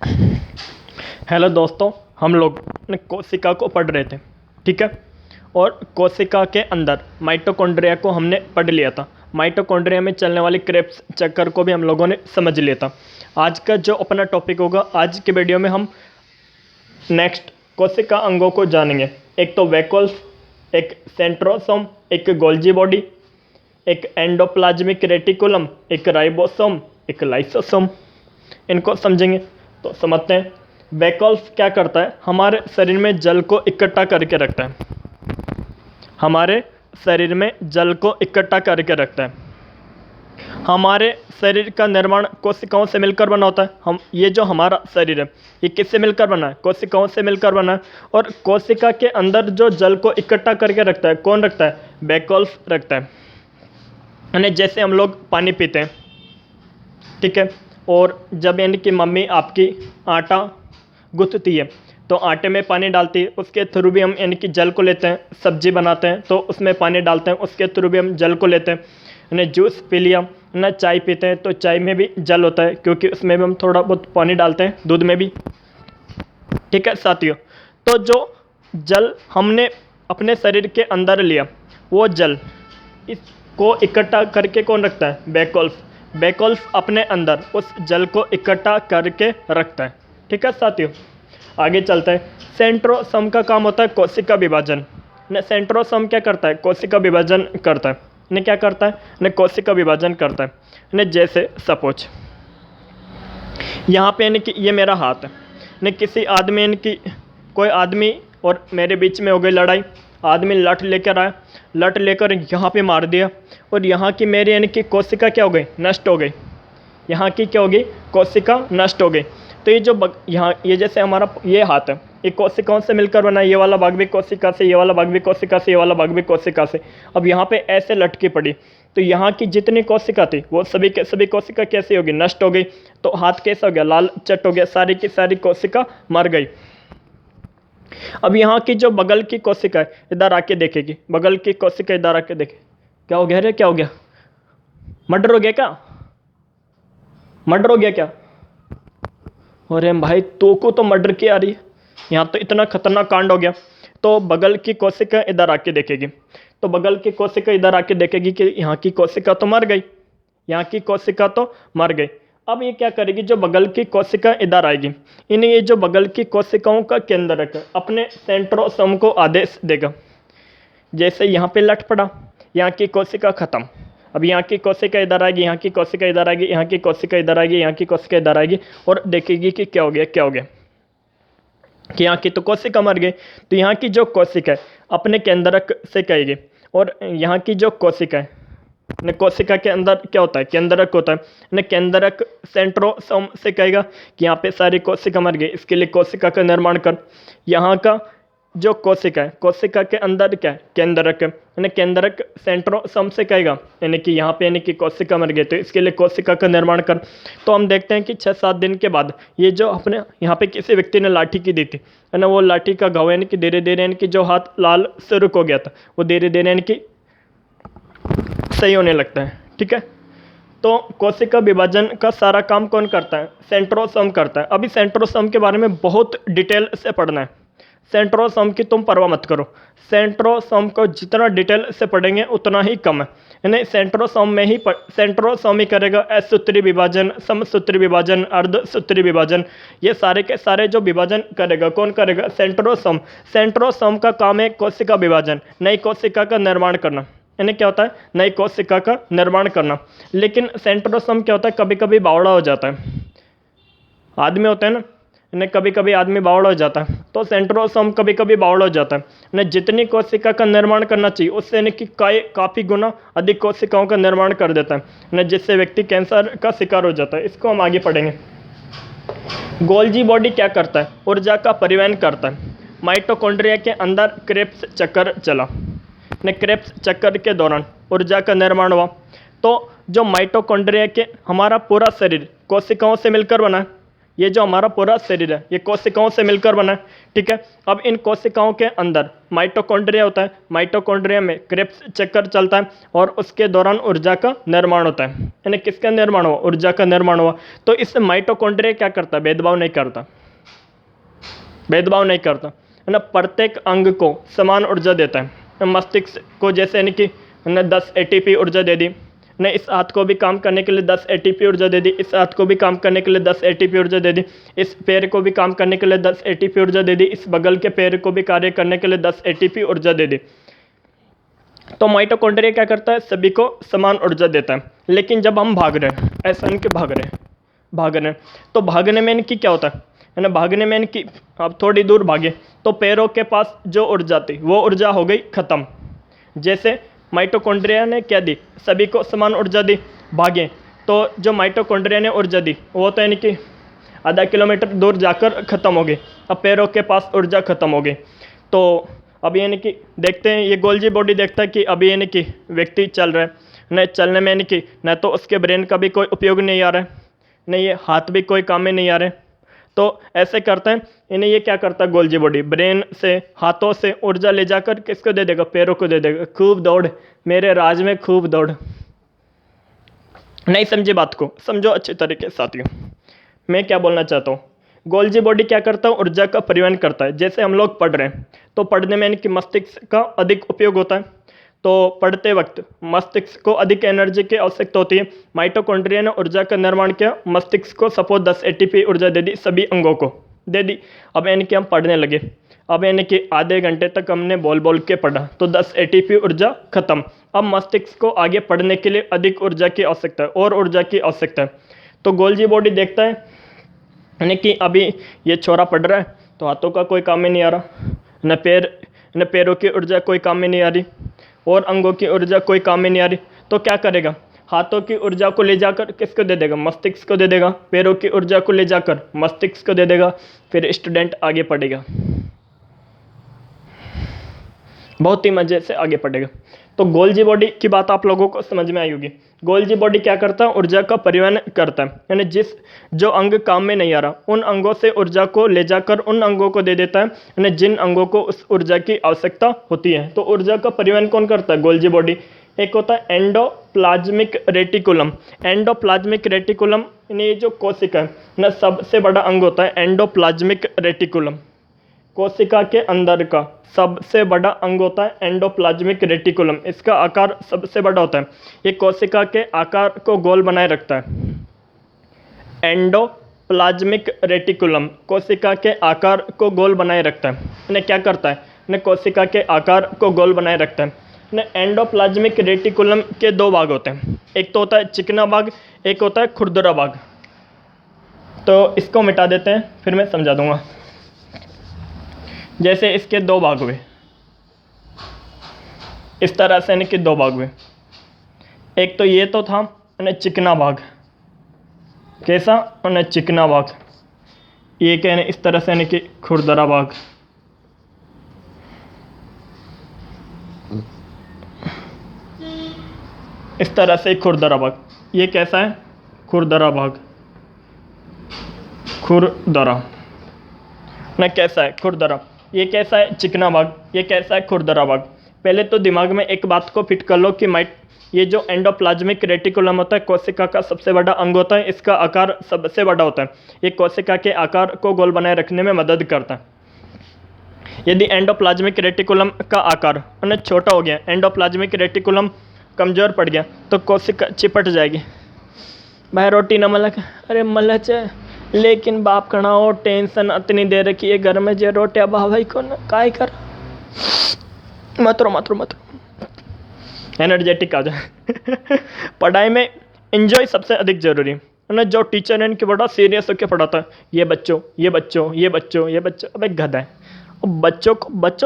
Hello दोस्तों, हम लोग ने कोशिका को पढ़ रहे थे। ठीक है। और कोशिका के अंदर माइटोकॉन्ड्रिया को हमने पढ़ लिया था। माइटोकॉन्ड्रिया में चलने वाली क्रेब्स चक्कर को भी हम लोगों ने समझ लिया था। आज का जो अपना टॉपिक होगा, आज के वीडियो में हम नेक्स्ट कोशिका अंगों को जानेंगे। एक तो वैक्यूल्स, एक सेंट्रोसोम, एक गोल्जी बॉडी, एक एंडोप्लाज्मिक रेटिकुलम, एक राइबोसोम, एक लाइसोसोम। इनको समझेंगे। तो समझते हैं। वैक्यूल्स क्या करता है? हमारे शरीर में जल को इकट्ठा करके रखता है। हमारे शरीर में जल को इकट्ठा करके रखता है। हमारे शरीर का निर्माण कोशिकाओं से मिलकर बना होता है। ये जो हमारा शरीर है, ये किससे मिलकर बना है? कोशिकाओं से मिलकर बना है। और कोशिका के अंदर जो जल को इकट्ठा करके रखता है, कौन रखता है? वैक्यूल्स रखता है। यानी जैसे हम लोग पानी पीते हैं, ठीक है, और जब यानी कि मम्मी आपकी आटा गूंथती है तो आटे में पानी डालती है, उसके थ्रू भी हम यानी कि जल को लेते हैं। सब्जी बनाते हैं तो उसमें पानी डालते हैं, उसके थ्रू भी हम जल को लेते हैं। यानी जूस पी लिया ना, चाय पीते हैं तो चाय में भी जल होता है, क्योंकि उसमें भी हम थोड़ा बहुत पानी डालते हैं, दूध में भी। ठीक है साथियों, तो जो जल हमने अपने शरीर के अंदर लिया, वो जल इसको इकट्ठा करके कौन रखता है? वैक्यूल्स। वैक्यूल्स अपने अंदर उस जल को इकट्ठा करके रखता है। ठीक है साथियों, आगे चलते हैं। सेंट्रोसोम का काम होता है कोशिका विभाजन। ने सेंट्रोसोम क्या करता है? कोशिका विभाजन करता है। ने क्या करता है? ने कोशिका विभाजन करता है। ने जैसे सपोज यहाँ पे यानी कि ये मेरा हाथ है, ने किसी आदमी यानी कि कोई आदमी और मेरे बीच में हो गई लड़ाई। आदमी लठ लेकर आया, लठ लेकर यहाँ पे मार दिया, और यहाँ की मेरी यानी कि कोशिका क्या हो गई? नष्ट हो गई। यहाँ की क्या होगी? कोशिका नष्ट हो गई। तो ये जो यहाँ ये जैसे हमारा ये हाथ है, ये कोशिकाओं से मिलकर बना है। ये वाला भाग भी कोशिका से, ये वाला भाग भी कोशिका से, ये वाला भाग भी कोशिका से। अब यहाँ पे ऐसे लटकी पड़ी, तो यहाँ की जितनी कोशिका थी वो सभी के सभी कोशिका कैसी होगी? नष्ट हो गई। तो हाथ कैसा हो गया? लाल चट हो गया, सारी की सारी कोशिका मर गई। अब यहाँ की जो बगल की कोशिका है, इधर आके देखेगी, बगल की कोशिका इधर आके देखे, क्या हो गया रे? क्या हो गया? मर्डर हो गया क्या? मर्डर हो गया क्या? अरे भाई, तो को तो मर्डर की आ रही है, यहाँ तो इतना खतरनाक कांड हो गया। तो बगल की कोशिका इधर आके देखेगी, तो बगल की कोशिका इधर आके देखेगी कि यहाँ की कोशिका तो मर गई, यहाँ की कोशिका तो मर गई। अब ये क्या करेगी? जो बगल की कोशिका इधर आएगी, इन्हें ये जो बगल की कोशिकाओं का केंद्र रखकर अपने सेंट्रोसोम को आदेश देगा। जैसे यहाँ पे लट पड़ा, यहाँ की कोशिका खत्म। अब यहाँ की कोशिका इधर आएगी, यहाँ की कोशिका इधर आएगी, यहाँ की कोशिका इधर आएगी, यहाँ की कोशिका इधर आएगी, और देखेगी कि क्या हो गया, क्या हो गया, कि यहाँ की तो कोशिका मर गई। तो यहाँ की जो कोशिका है अपने केंद्रक से कहेगी, और यहाँ की जो कोशिका है, न कोशिका के अंदर क्या होता है? केंद्रक होता है। न केंद्रक सेंट्रोसोम से कहेगा कि यहाँ पे सारी कोशिका मर गई, इसके लिए कोशिका का निर्माण कर। यहाँ का जो कोशिका है, कोशिका के अंदर क्या है? केंद्रक है। यानी केंद्रक सेंट्रोसोम से कहेगा यानी कि यहाँ पे यानी कि कोशिका मर गई, तो इसके लिए कोशिका का निर्माण कर। तो हम देखते हैं कि 6-7 दिन के बाद ये जो अपने यहाँ पे किसी व्यक्ति ने लाठी की दी थी, है ना, वो लाठी का घाव यानी कि धीरे धीरे यानी कि जो हाथ लाल से रुक हो गया था, वो धीरे धीरे यानी कि सही होने लगता है। ठीक है। तो कोशिका विभाजन का सारा काम कौन करता है? सेंट्रोसोम करता है। अभी सेंट्रोसोम के बारे में बहुत डिटेल से पढ़ना है। सेंट्रोसोम की तुम परवाह मत करो, सेंट्रोसोम को जितना डिटेल से पढ़ेंगे उतना ही कम है। यानी सेंट्रोसोम में ही सेंट्रोसोम ही करेगा असूत्री विभाजन, समसूत्री विभाजन, अर्धसूत्री विभाजन, ये सारे के सारे जो विभाजन करेगा, कौन करेगा? सेंट्रोसोम। सेंट्रोसोम का काम है कोशिका विभाजन, नई कोशिका का निर्माण करना। यानी क्या होता है? नई कोशिका का निर्माण करना। लेकिन सेंट्रोसोम क्या होता है? कभी कभी बावड़ा हो जाता है। आदमी होता है ना, इन्हें कभी कभी आदमी बावड़ा हो जाता है, तो सेंट्रोसोम कभी कभी बावड़ा हो जाता है। न जितनी कोशिका का निर्माण करना चाहिए उससे यानी कि काफ़ी गुना अधिक कोशिकाओं का निर्माण कर देता है, न जिससे व्यक्ति कैंसर का शिकार हो जाता है। इसको हम आगे पढ़ेंगे। गोल्जी बॉडी क्या करता है? ऊर्जा का परिवहन करता है। माइटोकॉन्ड्रिया के अंदर क्रेब्स चक्कर चला, ने क्रेब्स चक्कर के दौरान ऊर्जा का निर्माण हुआ। तो जो माइटोकॉन्ड्रिया के हमारा पूरा शरीर कोशिकाओं से मिलकर बना है, ये जो हमारा पूरा शरीर है ये कोशिकाओं से मिलकर बना है, ठीक है। अब इन कोशिकाओं के अंदर माइटोकॉन्ड्रिया होता है, माइटोकॉन्ड्रिया में क्रेब्स चक्कर चलता है और उसके दौरान ऊर्जा का निर्माण होता है। यानी किसका निर्माण हुआ? ऊर्जा का निर्माण हुआ। तो इस माइटोकॉन्ड्रिया क्या करता है? भेदभाव नहीं करता, भेदभाव नहीं करता, है ना। प्रत्येक अंग को समान ऊर्जा देता है। मस्तिष्क को जैसे यानी कि 10 एटीपी ऊर्जा दे दी ने, इस हाथ को भी काम करने के लिए 10 एटीपी ऊर्जा दे दी, इस हाथ को भी काम करने के लिए 10 एटीपी ऊर्जा दे दी, इस पैर को भी काम करने के लिए 10 एटीपी ऊर्जा दे दी, इस बगल के पैर को भी कार्य करने के लिए 10 एटीपी ऊर्जा दे दी। तो माइटोकॉन्ड्रिया क्या करता है? सभी को समान ऊर्जा देता है। लेकिन जब हम भाग रहे हैं, ऐसा नहीं कि भाग रहे हैं, तो भागने में इनकी क्या होता है ना, भागने में इनकी, अब थोड़ी दूर भागे तो पैरों के पास जो ऊर्जा थी वो ऊर्जा हो गई खत्म। जैसे माइटोकॉन्ड्रिया ने क्या दी? सभी को समान ऊर्जा दी। भागे तो जो माइटोकॉन्ड्रिया ने ऊर्जा दी वो तो यानी कि आधा किलोमीटर दूर जाकर ख़त्म हो गई। अब पैरों के पास ऊर्जा खत्म हो गई। तो अब यानी कि देखते हैं, ये गोल्जी बॉडी देखता है कि अभी यानी कि व्यक्ति चल रहा है, न चलने में यानी कि न तो उसके ब्रेन का भी कोई उपयोग नहीं आ रहा है, न ये हाथ भी कोई काम में नहीं आ रहे। तो ऐसे करते हैं, इन्हें ये क्या करता है गोल्जी बॉडी? ब्रेन से, हाथों से ऊर्जा ले जाकर किसको दे देगा? पैरों को दे देगा। खूब दौड़ मेरे राज में, खूब दौड़। नहीं समझे बात को? समझो अच्छे तरीके से साथियों। मैं क्या बोलना चाहता हूँ, गोल्जी बॉडी क्या करता है? ऊर्जा का परिवहन करता है। जैसे हम लोग पढ़ रहे हैं तो पढ़ने में इनकी मस्तिष्क का अधिक उपयोग होता है, तो पढ़ते वक्त मस्तिष्क को अधिक एनर्जी की आवश्यकता होती है। माइटोकॉन्ड्रिया ने ऊर्जा का निर्माण किया, मस्तिष्क को सपोज 10 एटीपी ऊर्जा दे दी, सभी अंगों को दे दी। अब यानी कि हम पढ़ने लगे, अब यानी कि आधे घंटे तक हमने बोल के पढ़ा तो 10 एटीपी ऊर्जा खत्म। अब मस्तिष्क को आगे पढ़ने के लिए अधिक ऊर्जा की आवश्यकता है, और ऊर्जा की आवश्यकता है। तो गोल्जी बॉडी देखता है यानी कि अभी ये छोरा पढ़ रहा है तो हाथों का कोई काम में नहीं आ रहा, न पैरों की ऊर्जा कोई काम में नहीं आ रही, और अंगों की ऊर्जा कोई काम में नहीं आ रही। तो क्या करेगा? हाथों की ऊर्जा को ले जाकर किसको दे देगा? मस्तिष्क को दे देगा। पैरों की ऊर्जा को ले जाकर मस्तिष्क को दे देगा। फिर स्टूडेंट आगे पढ़ेगा, बहुत ही मजे से आगे पढ़ेगा। तो गोल्जी बॉडी की बात आप लोगों को समझ में आई होगी। गोल्जी बॉडी क्या करता है? ऊर्जा का परिवहन करता है। यानी जो अंग काम में नहीं आ रहा उन अंगों से ऊर्जा को ले जाकर उन अंगों को दे देता है, यानी जिन अंगों को उस ऊर्जा की आवश्यकता होती है। तो ऊर्जा का परिवहन कौन करता है? Golgi body. एक होता है एंडोप्लाज्मिक रेटिकुलम। एंडोप्लाज्मिक रेटिकुलम यानी ये जो कोशिका है ना, सबसे बड़ा अंग होता है एंडोप्लाज्मिक रेटिकुलम। कोशिका के अंदर का सबसे बड़ा अंग होता है एंडोप्लाज्मिक रेटिकुलम। इसका आकार सबसे बड़ा होता है, ये कोशिका के आकार को गोल बनाए रखता है। एंडोप्लाज्मिक रेटिकुलम कोशिका के आकार को गोल बनाए रखता है। इन्हें क्या करता है? इन्हें कोशिका के आकार को गोल बनाए रखता है। इन्हें एंडोप्लाज्मिक रेटिकुलम के दो भाग होते हैं, एक तो होता है चिकना भाग, एक होता है खुरदरा भाग। तो इसको मिटा देते हैं, फिर मैं समझा दूंगा। जैसे इसके दो भाग हुए, इस तरह से यानी कि दो भाग हुए। एक तो ये तो था यानी चिकना भाग, कैसा? यानी चिकना भाग। ये क्या है? इस तरह से यानी कि खुरदरा भाग। इस तरह से खुरदरा भाग। ये कैसा है? खुरदरा भाग। खुरदरा ना कैसा है? खुरदरा। ये कैसा है? चिकना भाग। ये कैसा है? खुरदरा भाग। पहले तो दिमाग में एक बात को फिट कर लो कि ये जो एंडोप्लाज्मिक रेटिकुलम होता है कोशिका का सबसे बड़ा अंग होता है, इसका आकार सबसे बड़ा होता है। ये कोशिका के आकार को गोल बनाए रखने में मदद करता है। यदि एंडोप्लाज्मिक रेटिकुलम का आकार छोटा हो गया, एंडोप्लाज्मिक रेटिकुलम कमज़ोर पड़ गया तो कोशिका चिपट जाएगी। भाई रोटी न मलक, अरे मलच लेकिन बाप खड़ा हो, टेंशन इतनी दे रखी है घर में, जे रोटिया भाई को न काय कर मतरो एनर्जेटिक आ जाए। पढ़ाई में एंजॉय सबसे अधिक जरूरी है ना। जो टीचर है इनके बड़ा सीरियस होकर पढ़ाता है, ये बच्चों ये बच्चों ये बच्चों ये बच्चों, अबे गधा है। और बच्चों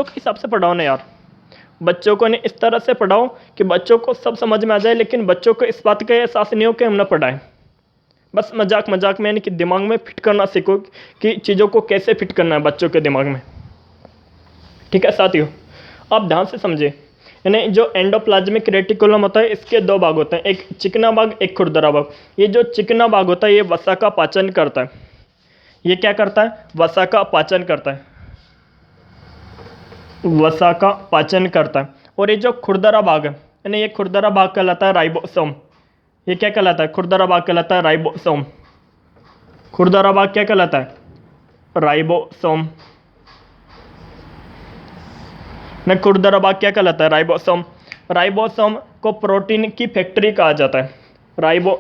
के हिसाब से पढ़ाओ ना यार। बच्चों को इस तरह से पढ़ाओ कि बच्चों को सब समझ में आ जाए, लेकिन बच्चों को इस बात का एहसास नहीं हो कि हम ना पढ़ाएं। बस मजाक में यानी कि दिमाग में फिट करना सीखो कि चीज़ों को कैसे फिट करना है बच्चों के दिमाग में। ठीक है साथियों, आप ध्यान से समझे। यानी जो एंडोप्लाज्मिक रेटिकुलम होता है इसके दो भाग होते हैं, एक चिकना भाग, एक खुरदरा भाग। ये जो चिकना भाग होता है ये वसा का पाचन करता है। ये क्या करता है? वसा का पाचन करता है, वसा का पाचन करता है। और ये जो खुरदरा भाग है यानी ये खुरदरा भाग कहलाता है राइबोसोम। ये क्या कहलाता है? खुरदरा भाग कहलाता है राइबोसोम। खुरदरा भाग क्या कहलाता है? राइबोसोम। न खुरदरा भाग क्या कहलाता है? राइबोसोम। राइबोसोम को प्रोटीन की फैक्ट्री कहा जाता है।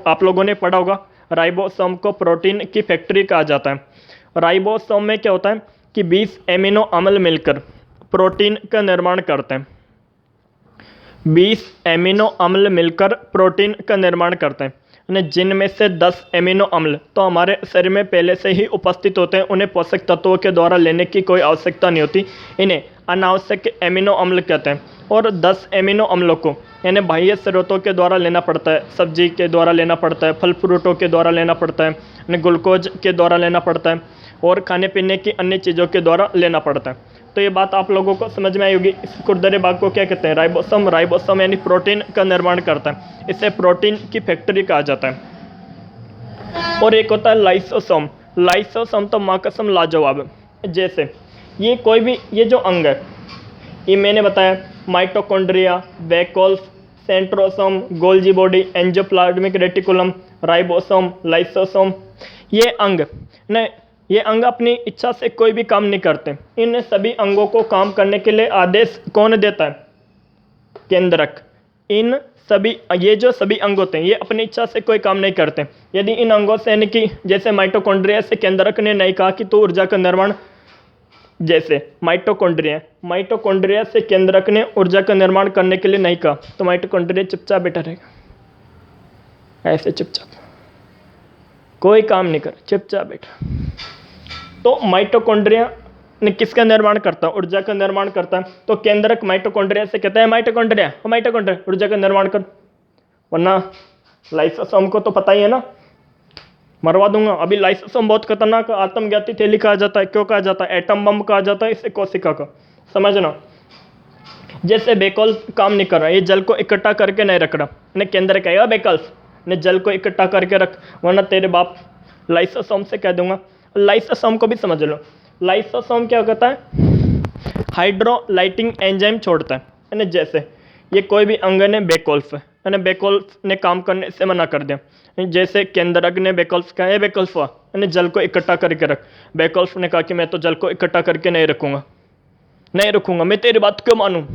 आप लोगों ने पढ़ा होगा, राइबोसोम को प्रोटीन की फैक्ट्री कहा जाता है। राइबोसोम में क्या होता है कि 20 एमिनो अम्ल मिलकर प्रोटीन का निर्माण करते हैं। 20 एमिनो अम्ल मिलकर प्रोटीन का निर्माण करते हैं, जिनमें से 10 एमिनो अम्ल तो हमारे शरीर में पहले से ही उपस्थित होते हैं, उन्हें पोषक तत्वों के द्वारा लेने की कोई आवश्यकता नहीं होती। इन्हें अनावश्यक एमिनो अम्ल कहते हैं। और 10 एमिनो अम्लों को यानी बाह्य स्रोतों के द्वारा लेना पड़ता है, सब्जी के द्वारा लेना पड़ता है, फल फ्रूटों के द्वारा लेना पड़ता है, ग्लूकोज के द्वारा लेना पड़ता है और खाने पीने की अन्य चीज़ों के द्वारा लेना पड़ता है। तो ये बात आप लोगों को समझ में आई होगी। इस खुरदरे भाग को क्या कहते हैं? राइबोसोम। राइबोसोम यानी प्रोटीन का निर्माण करता है, इसे प्रोटीन की फैक्ट्री कहा जाता है। और एक होता है लाइसोसोम। लाइसोसोम तो माँ कसम लाजवाब है। जैसे ये कोई भी ये जो अंग है, ये मैंने बताया mitochondria, vacuoles, centrosome, Golgi body, endoplasmic reticulum, ribosome, lysosome. ये अंग अपनी इच्छा से कोई भी काम नहीं करते। इन सभी अंगों को काम करने के लिए आदेश कौन देता है? केंद्रक। ये जो सभी अंग होते हैं ये अपनी इच्छा से कोई काम नहीं करते। यदि इन अंगों से यानी कि जैसे माइटोकॉन्ड्रिया से केंद्रक ने नहीं कहा कि तू ऊर्जा का निर्माण, जैसे माइटोकॉन्ड्रिया से केंद्रक ने ऊर्जा का निर्माण करने के लिए नहीं कहा तो माइटोकॉन्ड्रिया चुपचाप बैठा रहेगा, ऐसे चुपचाप, कोई काम नहीं कर, चुपचाप बैठा। तो माइटोकॉन्ड्रिया ने किसका निर्माण करता है? ऊर्जा का निर्माण करता है। तो केंद्रक माइटोकॉन्ड्रिया से कहता है माइटोकॉन्ड्रिया ऊर्जा का निर्माण कर। वरना लाइसोसोम को तो पता ही है ना, मरवा दूंगा। अभी लाइसोसोम बहुत खतरनाक आत्मघाती थैली कहा जाता है। क्यों कहा जाता है? एटम बम कहा जाता है इसे कोशिका का, समझना। जैसे बेकॉल काम नहीं कर रहा, ये जल को इकट्ठा करके नहीं रख रहा, ने केंद्र कहेगा बेकल्स ने जल को इकट्ठा करके रख, वरना तेरे बाप लाइसोसोम से कह दूंगा। लाइसोसोम को भी समझ लो। लाइसोसोम क्या कहता है? हाइड्रोलाइटिंग एंजाइम छोड़ता है, यानी जैसे ये कोई भी अंग ने बेकॉल्फ है, यानी बेकॉल्फ ने काम करने से मना कर दिया। जैसे केंद्रक ने बेकॉल्फ कहा है बेकॉल्फ यानी जल को इकट्ठा करके रख। बेकॉल्फ ने कहा कि मैं तो जल को इकट्ठा करके नहीं रखूँगा, मैं तेरी बात क्यों मानूँ,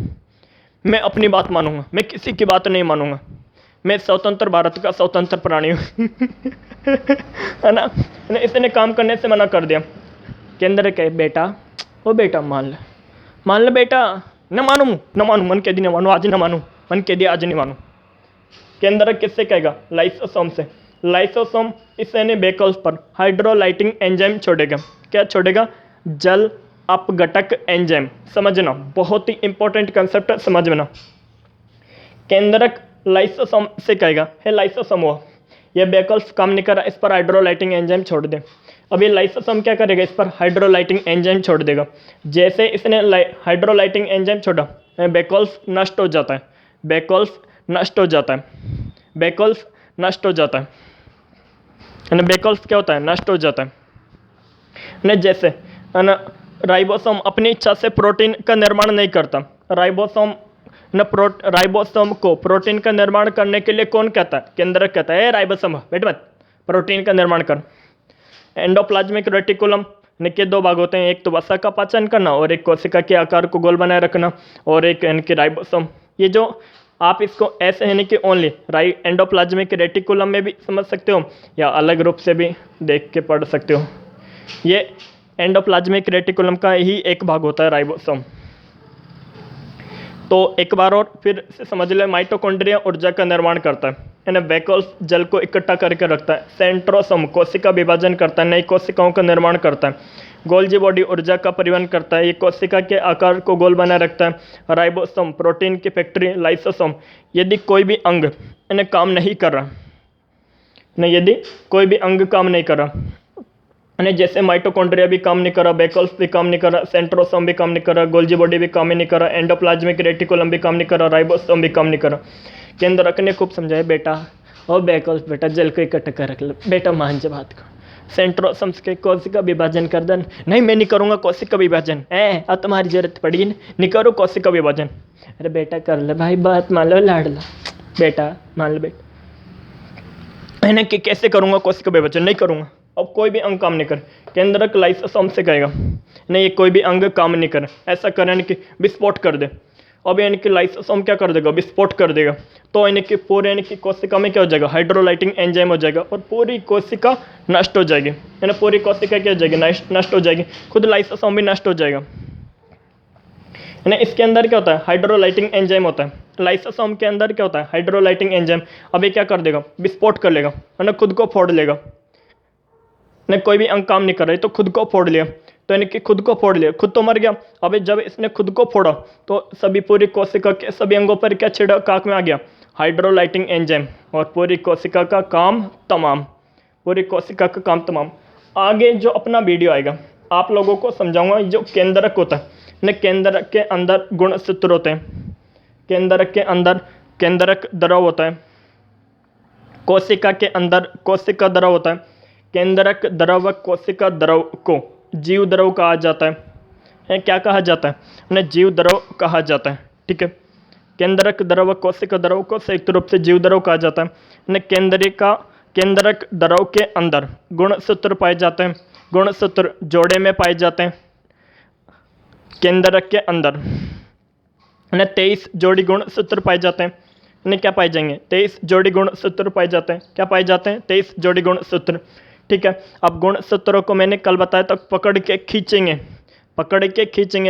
मैं अपनी बात मानूंगा, मैं किसी की बात नहीं मानूंगा, मैं स्वतंत्र भारत का स्वतंत्र प्राणी हूँ है ना। इसने काम करने से मना कर दिया। केंद्र कहे बेटा मान ले बेटा, न मानूँ मन कह दी न मानूँ, आज न मानूँ, मन कह दिया आज नहीं मानूँ। केंद्र किससे कहेगा? लाइसोसोम से। लाइसोसोम इस यानी बेकल्स पर हाइड्रोलाइटिंग एंजाइम छोड़ेगा। क्या छोड़ेगा? जल अपघटक एंजाइम। समझना, बहुत ही इंपॉर्टेंट कंसेप्ट है, समझना। केंद्रक लाइसोसोम से कहेगा हे लाइसोसोम हुआ, ये बेकल्स काम नहीं कर रहा, इस पर हाइड्रोलाइटिंग एंजाइम छोड़ दे। अब ये लाइसोसोम क्या करेगा? इस पर हाइड्रोलाइटिंग एंजाइम छोड़ देगा। जैसे इसने हाइड्रोलाइटिंग एंजाइम छोड़ा, बेकल्स नष्ट हो जाता है, बेकल्स नष्ट हो जाता है, बेकल्स नष्ट हो जाता है, बेकल्स क्या होता है? नष्ट हो जाता है। जैसे राइबोसोम अपनी इच्छा से प्रोटीन का निर्माण नहीं करता। राइबोसोम को प्रोटीन का निर्माण करने के लिए कौन कहता है? केंद्रक कहता है राइबोसोम बेट मत, प्रोटीन का निर्माण कर। एंडोप्लाज्मिक रेटिकुलम के दो भाग होते हैं, एक तो वसा का पाचन करना और एक कोशिका के आकार को गोल बनाए रखना, और एक इनके राइबोसोम। ये जो आप इसको ऐसे है कि ओनली एंडोप्लाज्मिक रेटिकुलम में भी समझ सकते हो या अलग रूप से भी देख के पढ़ सकते हो। ये एंडोप्लाज्मिक रेटिकुलम का ही एक भाग होता है राइबोसोम। तो एक बार और फिर से समझ ले, माइटोकॉन्ड्रिया ऊर्जा का निर्माण करता है, वेकल्स जल को इकट्ठा करके रखता है। सेंट्रोसोम कोशिका विभाजन करता है, नई कोशिकाओं का निर्माण करता है। गोल्जी बॉडी ऊर्जा का परिवहन करता है, ये कोशिका के आकार को गोल बनाए रखता है। राइबोसोम प्रोटीन की फैक्ट्री। लाइसोसोम यदि कोई भी अंग काम नहीं कर रहा, यदि कोई भी अंग काम नहीं कर रहा, जैसे माइटोकॉन्ड्रिया भी काम नहीं कर रहा, बेकल्स भी काम नहीं कर रहा, सेंट्रोसोम भी काम नहीं कर रहा, गोल्जी बॉडी भी काम नहीं कर रहा, एंडोप्लाज्मिक रेटिकुलम भी काम नहीं कर रहा, राइबोसोम भी काम नहीं कर रहा। केंद्रक ने खूब समझाया बेटा और बेकल्स बेटा जल को इकट्ठा कर रख लो बेटा, मान जा बात को, सेंट्रोसम्स के कोशिका विभाजन कर दे। नहीं मैं नहीं करूँगा कोशिका विभाजन, अब तुम्हारी जरूरत पड़ी नहीं करो कोशिका विभाजन। अरे बेटा कर ले भाई, बात मान लो लाडला, बेटा मान लो बेटा। है ना कि कैसे करूँगा कोशिका विभाजन, नहीं करूँगा। अब कोई भी अंग काम नहीं करे, केंद्रक लाइसोसोम से कहेगा नहीं ये कोई भी अंग काम नहीं करे, ऐसा करे यानी कि विस्फोट कर दे। अब यानी कि लाइसोसोम क्या कर देगा, विस्फोट कर देगा। तो यानी कि पूरे यानी कि कोशिका में क्या हो जाएगा, हाइड्रोलाइटिंग एंजाइम हो जाएगा और पूरी कोशिका नष्ट हो जाएगी। है ना, पूरी कोशिका क्या हो जाएगी, नष्ट हो जाएगी, खुद लाइसोसोम भी नष्ट हो जाएगा। है ना, इसके अंदर क्या होता है, हाइड्रोलाइटिंग एंजाइम होता है। लाइसोसोम के अंदर क्या होता है, हाइड्रोलाइटिंग एंजाइम। अब ये क्या कर देगा, विस्फोट कर लेगा, है ना, खुद को फोड़ लेगा। ने कोई भी अंग काम नहीं कर रही तो खुद को फोड़ लिया, तो यानी कि खुद को फोड़ लिया, खुद तो मर गया। अब जब इसने खुद को फोड़ा तो सभी पूरी कोशिका के सभी अंगों पर क्या छिड़ा, काक में आ गया हाइड्रोलाइटिंग एंजाइम, और पूरी कोशिका का काम तमाम, पूरी कोशिका का काम तमाम। आगे जो अपना वीडियो आएगा आप लोगों को समझाऊंगा जो केंद्रक होता है न, केंद्रक के अंदर गुणसूत्र होते हैं, केंद्रक के अंदर केंद्रक द्रव होता है, कोशिका के अंदर कोशिका द्रव होता है। केंद्रक द्रव कोशिका द्रव को जीव द्रव कहा जाता है, क्या कहा जाता है उन्हें, जीव द्रव कहा जाता है। ठीक है, केंद्रक द्रव कोशिका द्रव को संयुक्त रूप से जीव द्रव कहा जाता है। न केंद्रक द्रव के अंदर गुणसूत्र पाए जाते हैं, गुणसूत्र जोड़े में पाए जाते हैं। केंद्रक के अंदर 23 जोड़ी गुणसूत्र पाए जाते हैं। इन्हें क्या पाए जाएंगे, 23 जोड़ी गुणसूत्र पाए जाते हैं। क्या पाए जाते हैं, 23 जोड़ी गुणसूत्र। ठीक है, अब गुणसूत्रों को मैंने कल बताया तो पकड़ के खींचेंगे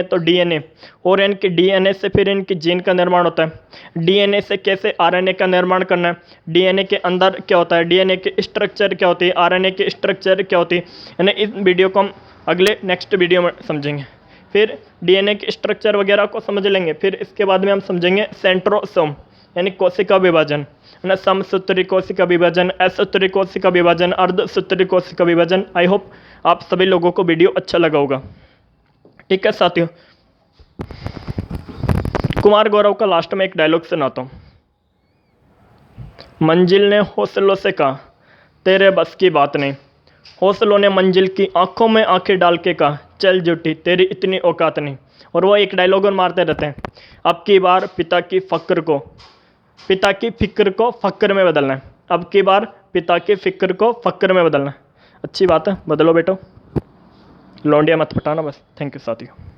तो डीएनए, और इनके डीएनए से फिर इनकी जीन का निर्माण होता है। डीएनए से कैसे आरएनए का निर्माण करना है, डीएनए के अंदर क्या होता है, डीएनए की स्ट्रक्चर क्या होती है, आरएनए की स्ट्रक्चर क्या होती है, यानी इस वीडियो को हम अगले नेक्स्ट वीडियो में समझेंगे। फिर डीएनए के स्ट्रक्चर वगैरह को समझ लेंगे, फिर इसके बाद में हम समझेंगे सेंट्रोसोम यानी कोशिका विभाजन, ना समसूत्री कोशिका विभाजन, असूत्री कोशिका विभाजन, अर्धसूत्री कोशिका विभाजन। आई होप आप सभी लोगों को वीडियो अच्छा लगा होगा। ठीक है साथियों, कुमार गौरव का लास्ट में एक डायलॉग सुनाता हूँ। मंजिल ने हौसलों से कहा तेरे बस की बात नहीं, हौसलों ने मंजिल की आंखों में आंखें डाल के कहा चल जुटी तेरी इतनी औकात नहीं। और वो एक डायलॉग और मारते रहते हैं, अब की बार पिता की फिक्र को फक्र में बदलना है, अब की बार पिता की फिक्र को फक्र में बदलना है। अच्छी बात है, बदलो बेटो, लौंडिया मत पटाना बस। थैंक यू साथियों।